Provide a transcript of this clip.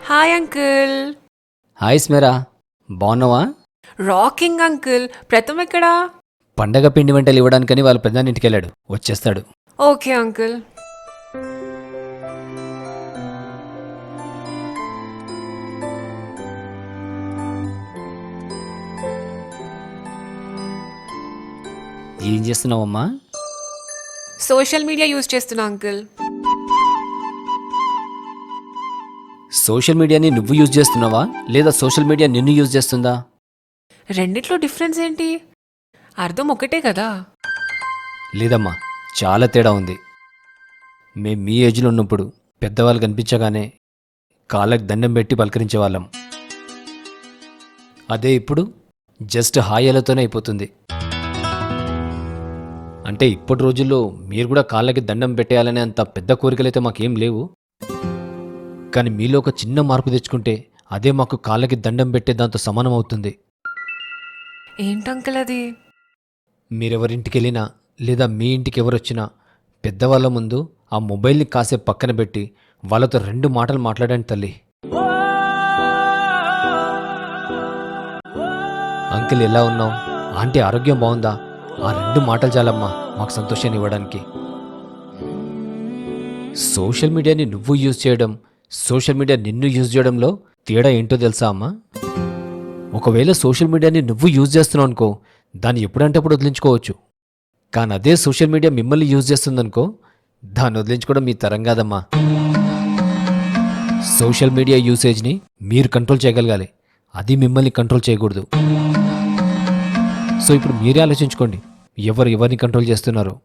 Hi uncle. Hi స్మెరా, బాగున్నావా? Rocking uncle. Pratham ఎక్కడా? పండగ పిండి వంటలు ఇవ్వడానికని వాళ్ళ పెద్దాన్నింటికి వెళ్ళాడు, వచ్చేస్తాడు. Okay uncle. ఏం చేస్తున్నావమ్మా? సోషల్ మీడియా యూజ్ చేస్తున్నా అంకుల్. సోషల్ మీడియాని నువ్వు యూజ్ చేస్తున్నావా లేదా సోషల్ మీడియా నిన్ను యూజ్ చేస్తుందా? రెండిట్లో డిఫరెన్స్ ఏంటి? అర్థం ఒకటే కదా. లేదమ్మా, చాలా తేడా ఉంది. మేం మీ ఏజ్లో ఉన్నప్పుడు పెద్దవాళ్ళు కనిపించగానే కాళ్ళకి దండం పెట్టి పలకరించేవాళ్ళం. అదే ఇప్పుడు జస్ట్ హాయలతోనే అయిపోతుంది. అంటే ఇప్పటి రోజుల్లో మీరు కూడా కాళ్ళకి దండం పెట్టేయాలనే అంత పెద్ద కోరికలైతే మాకేం లేవు. కానీ మీలో ఒక చిన్న మార్పు తెచ్చుకుంటే అదే మాకు కాళ్ళకి దండం పెట్టే దాంతో సమానం అవుతుంది. ఏంటంకుల్ అది? మీరెవరింటికి వెళ్ళినా లేదా మీ ఇంటికి ఎవరొచ్చినా పెద్దవాళ్ళ ముందు ఆ మొబైల్ని కాసేపు పక్కన పెట్టి వాళ్ళతో 2 మాటలు మాట్లాడండి తల్లి. అంకిల్ ఎలా ఉన్నావు, ఆంటీ ఆరోగ్యం బాగుందా, ఆ 2 మాటలు చాలమ్మా మాకు సంతోషాన్ని ఇవ్వడానికి. సోషల్ మీడియాని నువ్వు యూజ్ చేయడం, సోషల్ మీడియా నిన్ను యూజ్ చేయడంలో తేడా ఏంటో తెలుసా అమ్మా? ఒకవేళ సోషల్ మీడియాని నువ్వు యూజ్ చేస్తున్నావు అనుకో, దాన్ని ఎప్పుడంటే అప్పుడు వదిలించుకోవచ్చు. కానీ అదే సోషల్ మీడియా మిమ్మల్ని యూజ్ చేస్తుందనుకో, దాన్ని వదిలించుకోవడం మీ తరం కాదమ్మా. సోషల్ మీడియా యూసేజ్ని మీరు కంట్రోల్ చేయగలగాలి, అది మిమ్మల్ని కంట్రోల్ చేయకూడదు. సో ఇప్పుడు మీరే ఆలోచించుకోండి, ఎవరిని కంట్రోల్ చేస్తున్నారో.